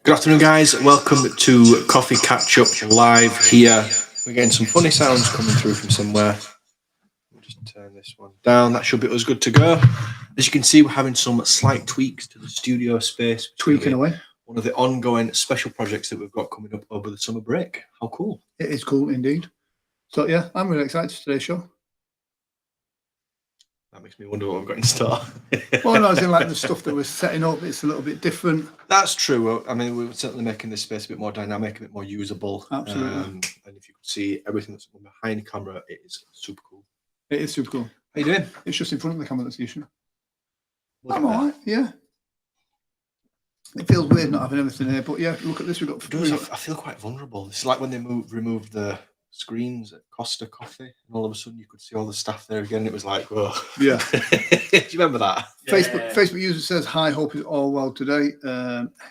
Good afternoon, guys. Welcome to Coffee Catch Up live here. We're getting some funny sounds coming through from somewhere. We'll just turn this one down. That should be us good to go. As you can see, we're having some slight tweaks to the studio space. Tweaking away. One of the ongoing special projects that we've got coming up over the summer break. How cool. It is cool indeed. So yeah, I'm really excited for today's show. That makes me wonder what we've got in store. Well, no, as in like the stuff that we're setting up, it's a little bit different. That's true. I mean, we're certainly making this space a bit more dynamic, a bit more usable. Absolutely. And if you could see everything that's behind the camera, it is super cool. It is super cool. How you doing? It's just in front of the camera that's the issue. Look I'm at that. all right, yeah. It feels weird not having everything here, but yeah, look at this. We've got. I feel quite vulnerable. It's like when they removed the screens at Costa Coffee, and all of a sudden you could see all the staff there again. It was like, whoa. Yeah. Do you remember that? Facebook user says, "Hi, hope it's all well today.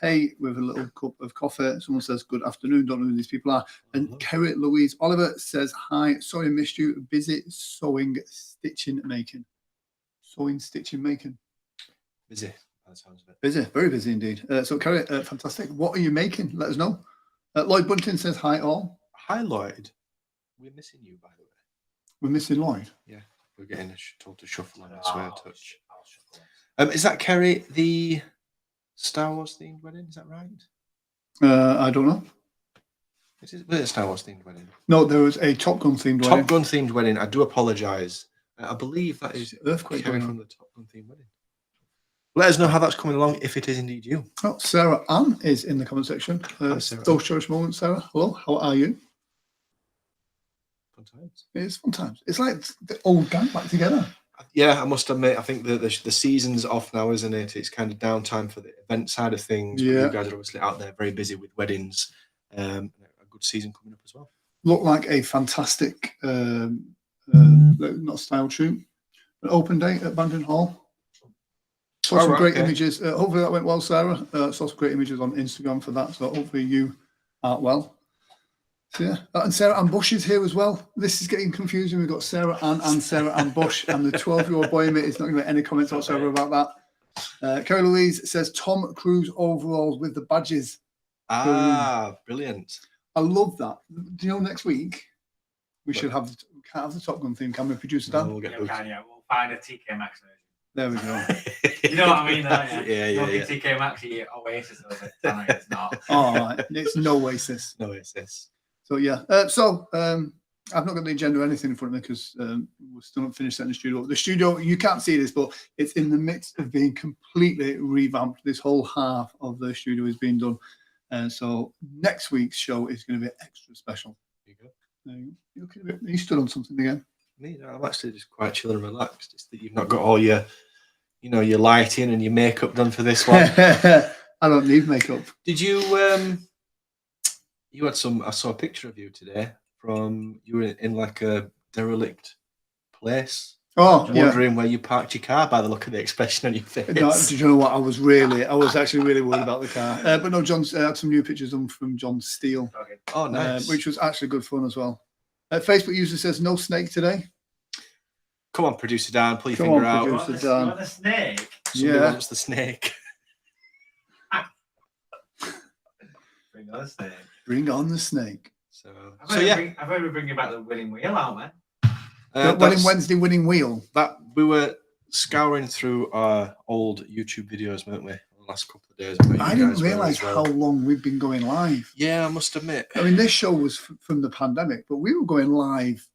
Hey, with a little cup of coffee." Someone says, "Good afternoon." Don't know who these people are. And Kerry Louise Oliver says, "Hi, sorry I missed you. Busy sewing, stitching, making. Sewing, stitching, making. Busy. That sounds a bit Busy, very busy indeed. So Kerry, fantastic. What are you making? Let us know." Lloyd Bunting says, "Hi all." Hi, Lloyd. We're missing you, by the way. We're missing Lloyd. Yeah, we're getting told to shuffle on this way a touch. Is that Kerry the Star Wars themed wedding? Is that right? I don't know. Was it a Star Wars themed wedding? No, there was a Top Gun themed wedding. Top Gun themed wedding. I do apologise. I believe that is Earthquake Kerry going from the Top Gun themed wedding. Let us know how that's coming along if it is indeed you. Oh, Sarah Ann is in the comment section. Sarah. Those cherished moments, Sarah. Hello, how are you? Fun times. It's fun times. It's like the old gang back together. Yeah, I must admit, I think the season's off now, isn't it? It's kind of downtime for the event side of things. Yeah. But you guys are obviously out there very busy with weddings. A good season coming up as well. Looked like a fantastic, not style shoot. An open day at Bandon Hall. Saw some great images. Hopefully that went well, Sarah. Saw some great images on Instagram for that. So hopefully you are well. So yeah, and Sarah Ann Bush is here as well. This is getting confusing. We've got Sarah Ann and Sarah Ann Bush, and the 12-year-old boy in me is not going to make any comments whatsoever about that. Kerry Louise says Tom Cruise overalls with the badges. Brilliant. I love that. Do you know next week we can't have the Top Gun theme, can we, producer Dan? No, we'll we'll find a TK Maxx version. There we go. You know what I mean, don't you? Yeah. TK Maxx, you Oasis does it. No, it's not. All right, it's no Oasis. No Oasis. So yeah, I've not got the agenda or anything in front of me because we're still not finished setting the studio. The studio, you can't see this, but it's in the midst of being completely revamped. This whole half of the studio is being done. So next week's show is going to be extra special. There you go. You stood on something again. Me, no, I'm actually just quite chill and relaxed. It's that you've not got all your, your lighting and your makeup done for this one. I don't need makeup. Did you? You had some. I saw a picture of you today. You were in like a derelict place. Oh, wondering where you parked your car by the look of the expression on your face. No, did you know what? I was actually really worried about the car. But no, John's had some new pictures done from John Steele. Okay. Oh, nice. Which was actually good fun as well. Facebook user says no snake today. Come on, producer Dan, pull your Come finger on, out. producer Dan. You want the snake? Somebody wants the snake. Bring on the snake. Bring on the snake. I've heard we bringing back the winning wheel, aren't we? Winning Wednesday, winning wheel. That we were scouring through our old YouTube videos, weren't we? The last couple of days. I didn't realise how long we've been going live. Yeah, I must admit. I mean, this show was from the pandemic, but we were going live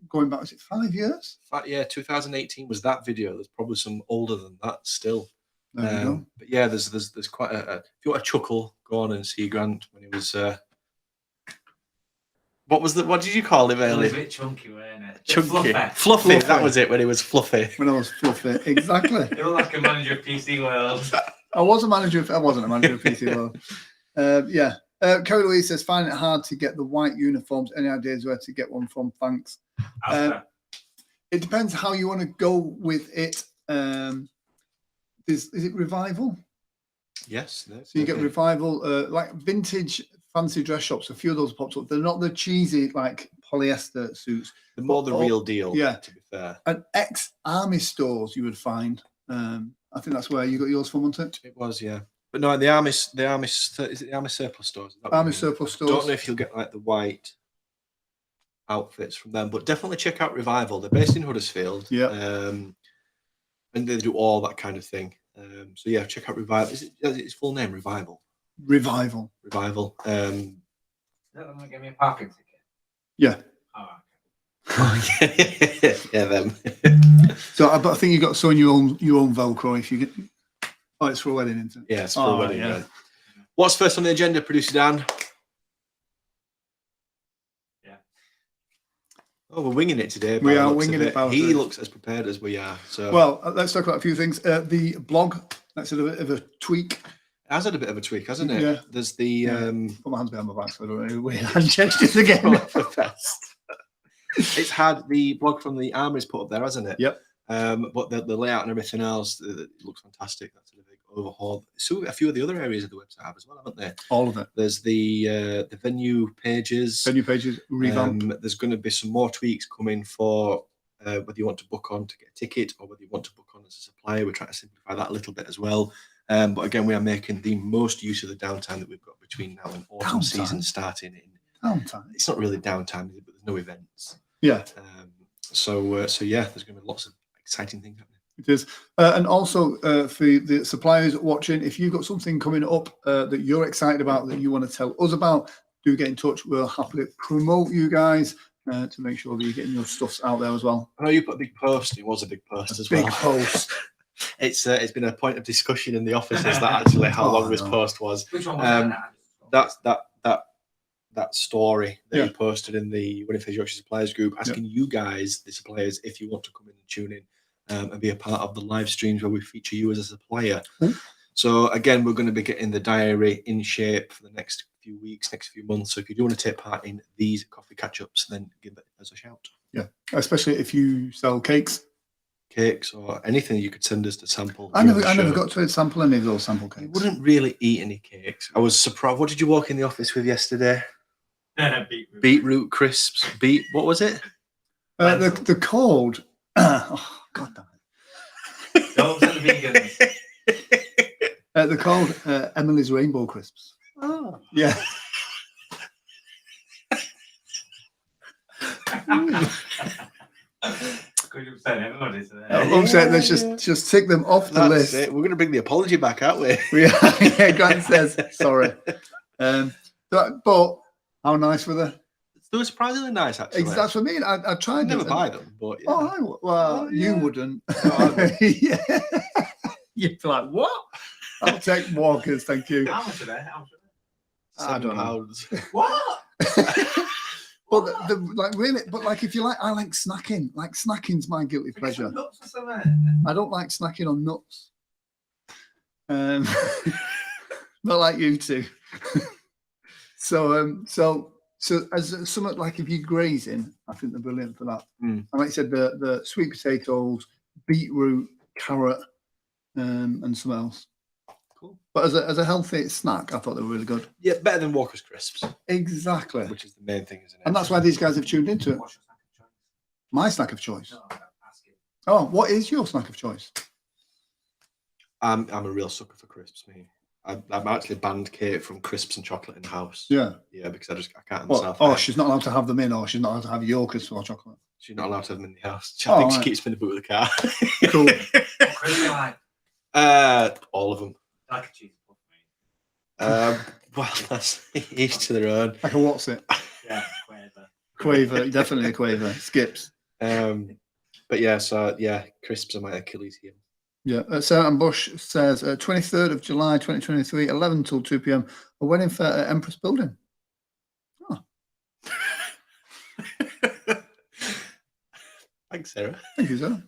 going back, was it 5 years? Yeah, 2018 was that video. There's probably some older than that still. There we go. But yeah, there's quite a. If you want a chuckle, go on and see Grant when he was. What did you call him earlier? It was a bit chunky, weren't it? Chunky. Fluffy. That was it, when he was fluffy. When I was fluffy, exactly. You were like a manager of PC World. I wasn't a manager of PC World. Kerry Louise says, find it hard to get the white uniforms. Any ideas where to get one from? Thanks. It depends how you want to go with it. Is it Revival? Yes. So you get Revival, like vintage fancy dress shops. A few of those popped up. They're not the cheesy like polyester suits. They're more the real deal. Yeah, to be fair. And ex-army stores you would find. I think that's where you got yours from, wasn't it? It was, yeah. But no, the army, is it the army surplus stores? Is that what Army you mean? surplus I don't know stores. if you'll get like the white outfits from them, but definitely check out Revival. They're based in Huddersfield. Yeah. And they do all that kind of thing. So yeah, check out Revival. Is its full name Revival? Revival. Revival. Is that going to give me a parking ticket? Yeah. Oh, okay. Yeah, them. So, but I think you got sewing your own Velcro if you get. Oh, it's for a wedding, isn't it? Yeah, it's for a wedding. yeah. Yeah. What's first on the agenda, producer Dan? Yeah. Oh, we're winging it today. We by the are looks of winging it, Bowser. He looks as prepared as we are. So Well, let's talk about a few things. The blog, that's a bit of a tweak. it has had a bit of a tweak, hasn't it? Yeah. There's the Put my hands behind my back so I don't know weird hand gestures again. It's had the blog from the Armouries put up there, hasn't it? Yep. But the layout and everything else, it looks fantastic. That's a big overhaul. So a few of the other areas of the website have as well, haven't they? All of it. There's the venue pages. Venue pages, revamp. There's going to be some more tweaks coming for whether you want to book on to get a ticket or whether you want to book on as a supplier. We're trying to simplify that a little bit as well. But again, we are making the most use of the downtime that we've got between now and autumn season starting in. Downtime. It's not really downtime, but there's no events. Yeah. So yeah, there's going to be lots of exciting things happening. It is. And also for the suppliers watching, if you've got something coming up that you're excited about, that you want to tell us about, do get in touch. We'll happily promote you guys to make sure that you're getting your stuffs out there as well. I know you put a big post. It was a big post as well. Big post. It's been a point of discussion in the offices that actually how long this post was. Which one was That story that Yeah. you posted in the Fayres Yorkshire suppliers group, asking you guys, the suppliers, if you want to come in and tune in and be a part of the live streams where we feature you as a supplier. So again, we're going to be getting the diary in shape for the next few weeks, next few months. So if you do want to take part in these coffee catch-ups, then give it us a shout. Yeah, especially if you sell cakes. Cakes or anything you could send us to sample. I during never the show. got to sample any of those sample You cakes. wouldn't really eat any cakes. I was surprised. What did you walk in the office with yesterday? Beetroot. Beetroot crisps. What was it? The code. Oh, God damn it. Those are the vegans. They're called Emily's Rainbow Crisps. Oh. Yeah. Could have said everybody's there. I'm saying let's just tick them off the That's list. it. We're going to bring the apology back, aren't we? Yeah, Grant says sorry. But how nice were they? They were surprisingly nice, actually. That's what I mean. I tried I never them. buy them, but yeah. Oh, you yeah. wouldn't. No, Yeah. You'd be like, what? I'll take Walkers, thank you. How much are they? How much are I don't know. £7. they? What? But like really, but like if you like, I like snacking. Like snacking's my guilty pleasure. Nuts or something? I don't like snacking on nuts. Not like you two. So as something like if you're grazing, I think they're brilliant for that. And like I said, the sweet potatoes, beetroot, carrot, and something else. Cool. But as a healthy snack, I thought they were really good. Yeah, better than Walker's crisps, Exactly. which is the main thing, isn't it? And that's why these guys have tuned into it. What's your snack of choice? My snack of choice. No, I'm asking. Oh, what is your snack of choice? I'm a real sucker for crisps, me. I'm actually banned Kate from crisps and chocolate in the house. Yeah. Yeah, because I can't What? myself. Oh, she's not allowed to have them in, or she's not allowed to have Yorkers or chocolate. She's not allowed to have them in the house. I Oh, think she right. keeps me in the boot of the car. Cool. What crisp do you like? All of them. I like a cheese puff, mate. Well, that's each to their own. Like a what's it? Yeah, quaver. Quaver, definitely a quaver. Skips. But yeah, so yeah, crisps are my Achilles heel. Yeah. Sarah and Bush says 23rd of July 2023, 11 till 2 p.m. A wedding fair at Empress Building. Oh, Thanks, Sarah. thank you, Sarah.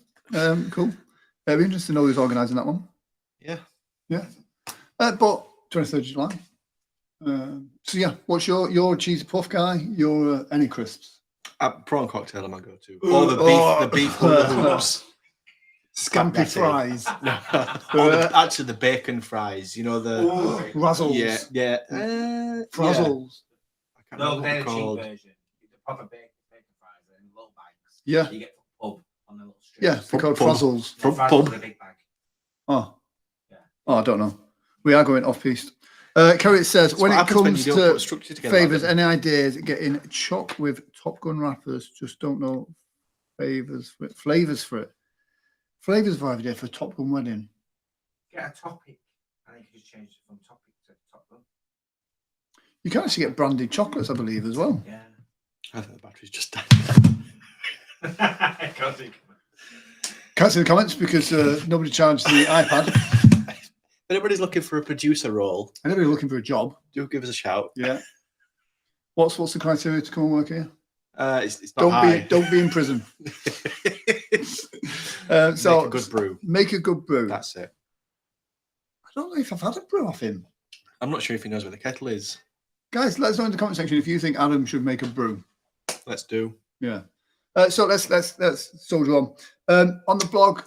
Cool. It'd be interesting to know who's organising that one. Yeah. Yeah. But 23rd of July. So yeah, what's your cheese puff guy? Your any crisps? Prawn cocktail are my go-to. Or the beef hula hoops. Scampi fries. Or actually the bacon fries. You know the Razzles. yeah. Frazzles. I can't No, remember what they're they're the cheap called. version. The proper bacon fries are in little bags. Yeah. You get from pub on the little street. Yeah, they're called Pub. Frazzles. From Fries pub. are a big bag. Oh. Yeah. Oh, I don't know. We are going off-piste. Kerry says, when it comes to Fayres, any ideas getting chock with Top Gun wrappers? Just don't know flavors for it. Flavors for idea for Top Gun wedding. Get a topic. I think you just change it from topic to Top Gun. You can actually get branded chocolates, I believe, as well. Yeah. I think the battery's just died. Can't see the comments because nobody charged the iPad. If anybody's looking for a producer role, Anybody looking for a job, do give us a shout. yeah. What's the criteria to come and work here? It's not high. Don't be in prison. So make a good brew. Make a good brew. That's it. I don't know if I've had a brew off him. I'm not sure if he knows where the kettle is. Guys, let us know in the comment section if you think Adam should make a brew. Let's do. Yeah. So let's soldier on. On the blog,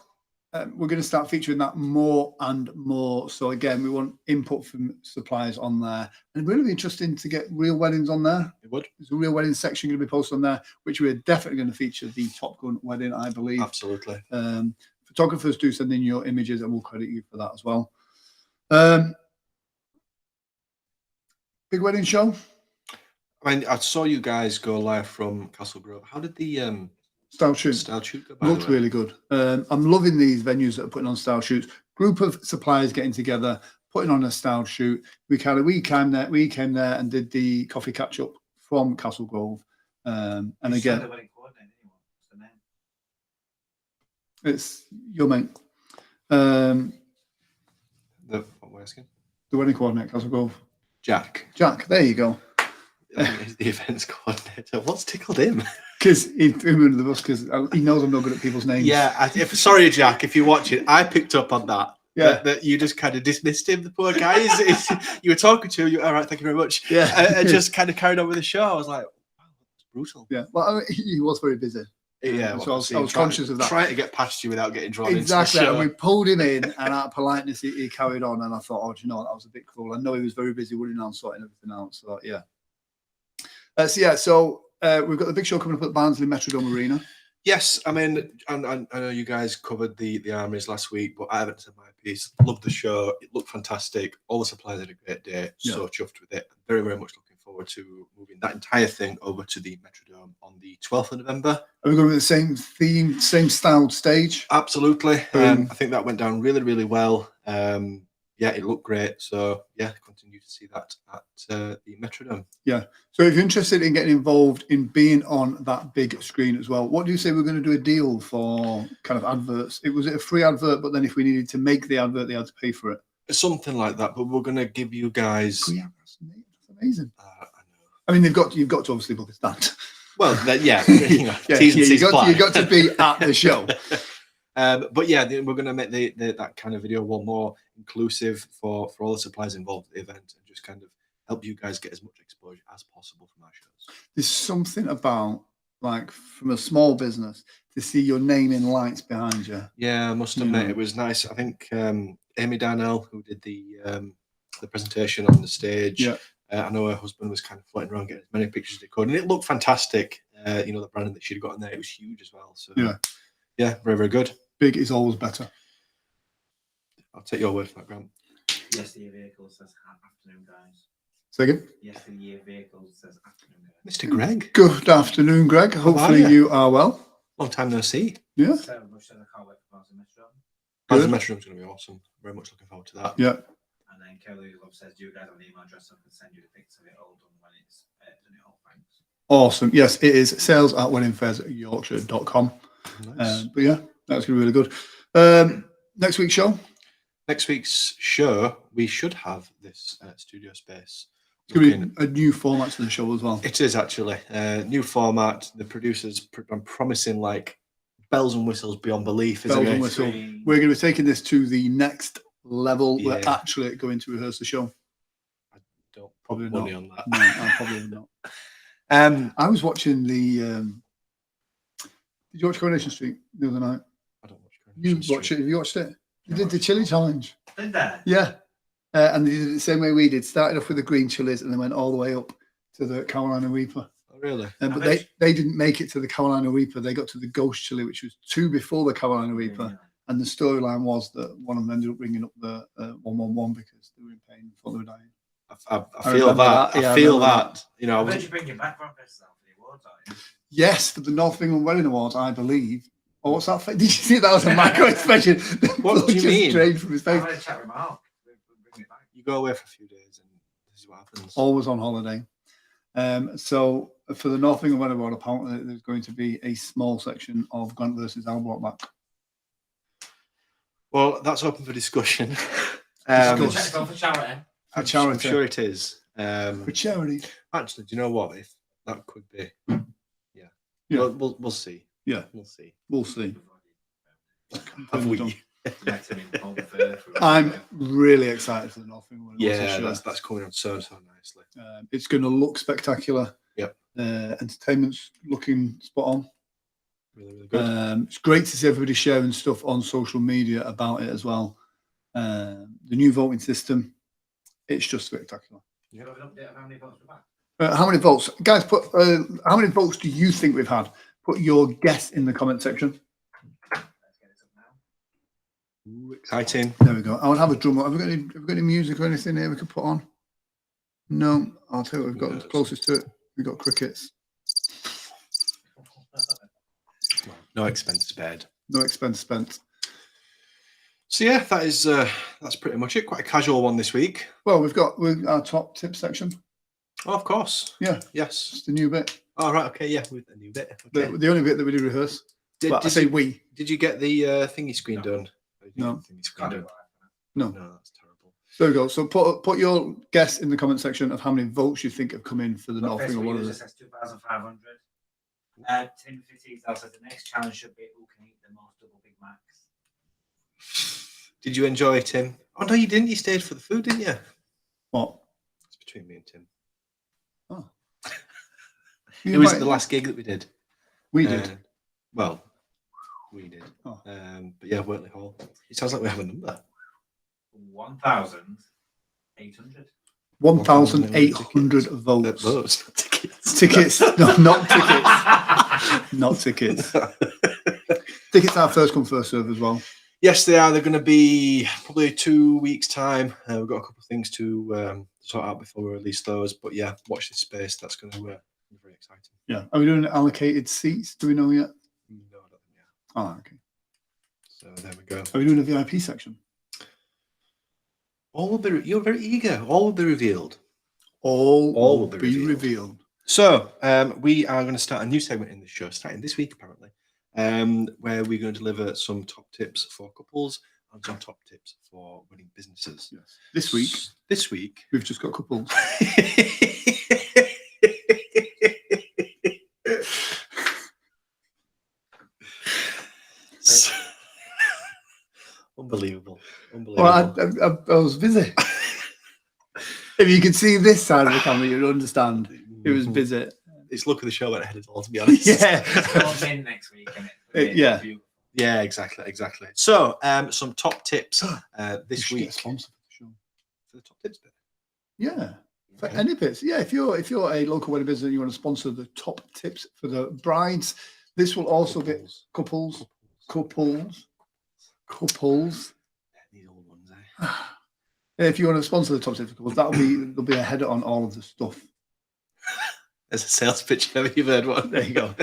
we're going to start featuring that more and more. So again, we want input from suppliers on there, and really be interesting to get real weddings on there. It would. There's a real wedding section going to be posted on there, which we're definitely going to feature the Top Gun wedding, I believe. Absolutely. Photographers, do send in your images, and we'll credit you for that as well. Big wedding show. I mean, I saw you guys go live from Castle Grove. How did the style shoot go? Looked really good. I'm loving these venues that are putting on style shoots. Group of suppliers getting together, putting on a style shoot. We came there and did the coffee catch up from Castle Grove. And again, it's your mate. What we're asking? The wedding coordinator, Castle Grove. Jack, there you go. He's the events coordinator. What's tickled him? Because he threw me under the bus because he knows I'm not good at people's names. Yeah, sorry, Jack, if you watch it, I picked up on that. Yeah, that you just kind of dismissed him, the poor guy. You were talking to him. All right, thank you very much. Yeah, and just kind of carried on with the show. I was like, wow, that's brutal. Yeah, well, I mean, he was very busy. Yeah, so I was conscious of that. Trying to get past you without getting drawn exactly, into the show. And we pulled him in, and out of politeness, he carried on. And I thought, oh, do you know what? That was a bit cruel. I know he was very busy running around sorting everything out. So yeah. So we've got the big show coming up at Barnsley Metrodome Arena. Yes, I mean, and I know you guys covered the armies last week, but I haven't said my piece. Loved the show. It looked fantastic. All the suppliers had a great day. Yeah. So chuffed with it. Very, very much looking forward to moving that entire thing over to the Metrodome on the 12th of November. Are we going with the same theme, same styled stage? Absolutely. I think that went down really, really well. Yeah, it looked great. So yeah, continue to see that at the Metrodome. Yeah. So if you're interested in getting involved in being on that big screen as well, what do you say we're going to do a deal for kind of adverts? Was it a free advert, but then if we needed to make the advert, they had to pay for it? Something like that. But we're going to give you guys. Free adverts, that's amazing. I know. I mean, you've got to obviously book a stand. Well, yeah, you know, you got to be at the show. But yeah, we're going to make that kind of video one more inclusive for all the suppliers involved at the event, and just kind of help you guys get as much exposure as possible from our shows. There's something about, like, from a small business to see your name in lights behind you. Yeah, I must admit, it was nice. I think Amy Darnell, who did the presentation on the stage, yeah. I know her husband was kind of floating around getting as many pictures as he could, and it looked fantastic. You know, the branding that she'd got in there, it was huge as well. So yeah, very, very good. Big is always better. I'll take your word for that, Grant. Yes, the vehicle says afternoon, guys. Say again? Yes, the vehicle says afternoon, guys. Mr. Greg. Good afternoon, Greg. Hopefully you are well. Long time no see. Yeah. So much that I can't wait for Barnsley Metrodome. Barnsley Metrodome's going to be awesome. Very much looking forward to that. Yeah. And then Kelly Love says, do you guys have an email address? I can send you the pics of it all done when it's done it all. Thanks. Awesome. Yes, it is sales@weddingfairsyorkshire.com. Nice. But yeah, that's going to be really good. Next week's show? Next week's show, we should have this studio space. It's going to be a new format to the show as well. It is actually new format. The producers are promising like bells and whistles beyond belief. Bells and whistles. We're going to be taking this to the next level. Yeah. We're actually going to rehearse the show. I don't probably put not. money on that. No, I probably not. I was watching the. Did you watch Coronation Street the other night? I don't watch Coronation Street. Have you watched it? They did the chili challenge. Did they? Yeah. And they did it the same way we did. Started off with the green chilies and then went all the way up to the Carolina Reaper. Oh, really? But they didn't make it to the Carolina Reaper. They got to the Ghost Chili, which was 2 before the Carolina Reaper. Yeah. And the storyline was that one of them ended up bringing up the 111 because they were dying. Thought they were dying. I feel remember that. that. Yeah, I I feel remember that. You know, I Where was did you bring your background festival for the awards, are you? Yes, for the North of England Wedding Awards, I believe. Oh, what's that? Did you see that was a micro expression? What do you mean? Straight from his I'm face. going to chat with Mark. Bring it back. you go away for a few days and this is what happens. Always on holiday. So for the North of England Wedding Award, apparently there's going to be a small section of Grant versus Albert back. Well, that's open for discussion. Discuss. Go for charity. I'm charity. sure it is. For charity. Actually, do you know what? If that could be, yeah. Yeah. We'll see. Yeah, We'll see. we'll see. Have we? I'm really excited for the North of England Wedding Awards. Yeah, this year. that's coming on so nicely. It's going to look spectacular. Yep. Entertainment's looking spot on. Really, really good. It's great to see everybody sharing stuff on social media about it as well. The new voting system, it's just spectacular. You have an update of how many votes we've had? How many votes, guys? How many votes do you think we've had? Put your guess in the comment section. Let's get it up now. Ooh, exciting. There we go. I would have a drum roll. Have we got any music or anything here we could put on? No, I'll tell you what we've got closest to it. We've got crickets. No expense spared. No expense spent. So yeah, that's pretty much it. Quite a casual one this week. Well, we've got our top tip section. Oh, of course. Yeah, Yes. it's the new bit. Oh, right. Okay. Yeah, with a new bit. Okay. The only bit that we did rehearse. Did we. Did you get the thingy screen done? No. Thingy screen done. No. No, that's terrible. There we go. So put your guess in the comment section of how many votes you think have come in for the North England one of User says 2,500. Tim 15 says the next challenge should be who can eat the most double Big Macs. Did you enjoy it, Tim? Oh no, you didn't. You stayed for the food, didn't you? What? It's between me and Tim. Oh. It was the last gig that we did. We did. Well, we did. Oh. But yeah, Wortley Hall. It sounds like we have a number. 1,800. 1,800 votes. Votes. Tickets. Tickets. No, not tickets. Not tickets. Tickets are first come, first serve as well. Yes, they are. They're going to be probably 2 weeks' time. We've got a couple of things to sort out before we release those. But yeah, watch this space. That's going to be very exciting. Yeah. Are we doing allocated seats? Do we know yet? No, I don't think yet. Oh, okay. So there we go. Are we doing a VIP section? All will be. You're very eager. All will be revealed. All will be be revealed. So we are going to start a new segment in the show, starting this week apparently, where we're going to deliver some top tips for couples and some top tips for wedding businesses. Yes. This week, we've just got couples. Unbelievable. Well, I was busy. If you could see this side of the camera, you'd understand. It was busy. It's luck of the show went ahead of all, to be honest. Yeah. It's in next week, isn't it? Yeah. Yeah, exactly. So, some top tips this We should get week. a sponsor for the show. For the top tips bit. Yeah. For Okay. any bits. Yeah, if you're a local wedding business and you want to sponsor the top tips for the brides, this will also be couples. These old ones, eh? If you want to sponsor the top tips for couples, there'll be a header on all of the stuff. There's a sales pitch. Have you heard one? There you go.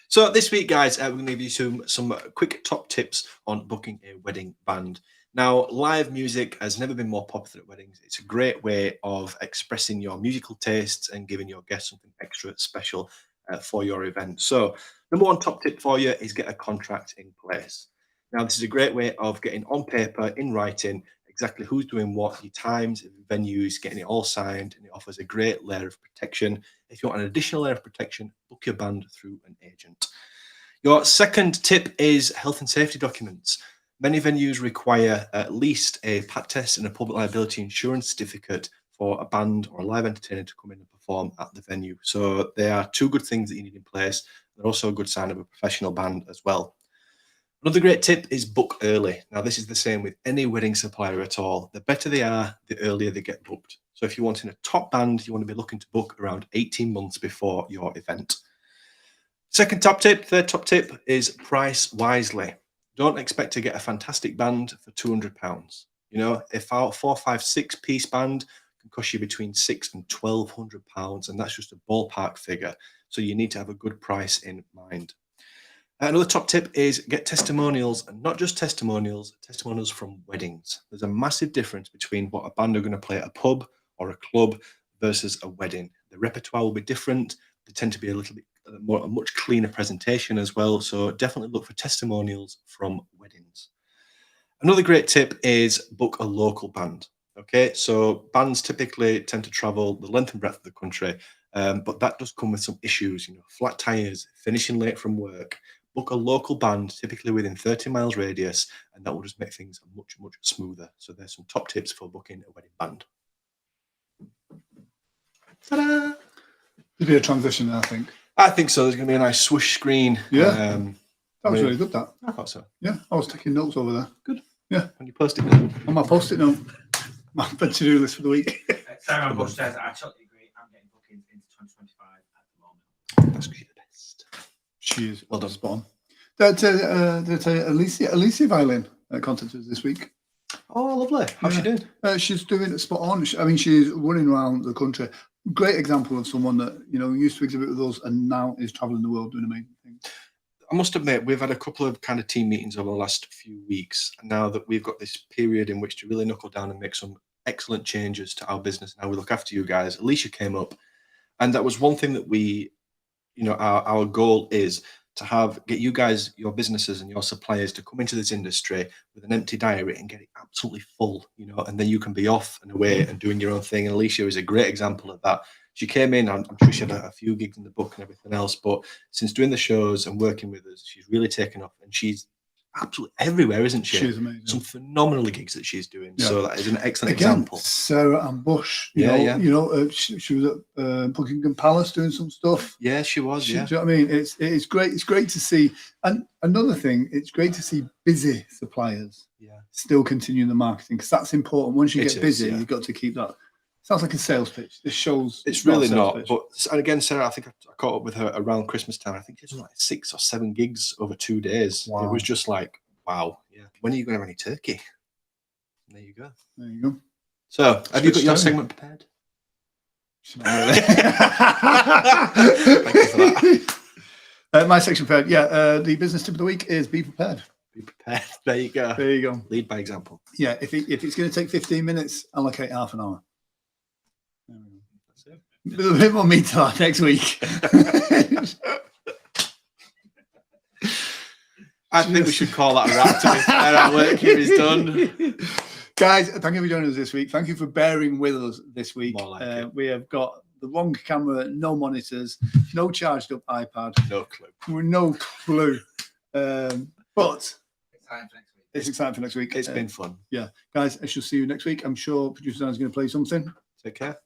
So this week, guys, we're going to give you some quick top tips on booking a wedding band. Now, live music has never been more popular at weddings. It's a great way of expressing your musical tastes and giving your guests something extra special for your event. So, number one top tip for you is get a contract in place. Now, this is a great way of getting on paper, in writing, exactly who's doing what, your times, venues, getting it all signed, and it offers a great layer of protection. If you want an additional layer of protection, book your band through an agent. Your second tip is health and safety documents. Many venues require at least a PAT test and a public liability insurance certificate for a band or a live entertainer to come in and perform at the venue. So they are two good things that you need in place. They're also a good sign of a professional band as well. Another great tip is book early. Now, this is the same with any wedding supplier at all. The better they are, the earlier they get booked. So if you're wanting a top band, you want to be looking to book around 18 months before your event. Third top tip is price wisely. Don't expect to get a fantastic band for £200. You know, a 4, 5, 6 piece band can cost you between £600 and £1,200, and that's just a ballpark figure. So you need to have a good price in mind. Another top tip is get testimonials, and not just testimonials from weddings. There's a massive difference between what a band are going to play at a pub or a club versus a wedding. The repertoire will be different. They tend to be a little bit more, a much cleaner presentation as well. So definitely look for testimonials from weddings. Another great tip is book a local band. Okay, so bands typically tend to travel the length and breadth of the country, but that does come with some issues, you know, flat tires, finishing late from work. Book a local band, typically within 30 miles radius, and that will just make things much, much smoother. So there's some top tips for booking a wedding band. Ta-da! There'll be a transition there, I think. I think so. There's going to be a nice swoosh screen. Yeah. That was really good, that. I thought so. Yeah, I was taking notes over there. Good. Yeah. On your post-it note. On my post-it note. My to-do list for the week. Sarah Bush says, I totally agree. I'm getting bookings into 2025 at the moment. That's the best. She is. Well done. Spot on. Alicia violin contacted us this week. Oh, lovely. How's she doing? She's doing it spot on. I mean, she's running around the country. Great example of someone that, you know, used to exhibit with us and now is traveling the world doing amazing things. I must admit, we've had a couple of kind of team meetings over the last few weeks. And now that we've got this period in which to really knuckle down and make some excellent changes to our business and how we look after you guys, Alicia came up. And that was one thing that we, you know, our goal is to get you guys, your businesses and your suppliers to come into this industry with an empty diary and get it absolutely full, you know, and then you can be off and away and doing your own thing. And Alicia is a great example of that. She came in, I'm sure she had a few gigs in the book and everything else, but since doing the shows and working with us, she's really taken off and she's absolutely everywhere, isn't she? She's amazing. Some phenomenal gigs that she's doing. Yeah. So that is an excellent Again, example. Sarah and Bush, you know, she was at Buckingham Palace doing some stuff. Yeah, she was. Do you know what I mean? It's great. It's great to see. And another thing, it's great to see busy suppliers still continuing the marketing, because that's important. Once you get busy, you've got to keep that. Sounds like a sales pitch. This shows it's really not. But and again, Sarah, I think I caught up with her around Christmas time. I think it was like 6 or 7 gigs over 2 days. Wow. It was just like, wow. Yeah. When are you going to have any turkey? And there you go. There you go. So, have you got your segment prepared? Thank you for that. My section prepared. Yeah. The business tip of the week is be prepared. Be prepared. There you go. There you go. Lead by example. Yeah. If it's going to take 15 minutes, allocate half an hour. That's it. A little bit more meat to that next week. I think we should call that a wrap. To be fair, our work here is done. Guys, thank you for joining us this week. Thank you for bearing with us this week. More like it. We have got the wrong camera, no monitors, no charged up iPad. No clue. No clue. But Exciting for next week. it's exciting for next week. It's been fun. Yeah. Guys, I shall see you next week. I'm sure producer Dan's going to play something. Take care.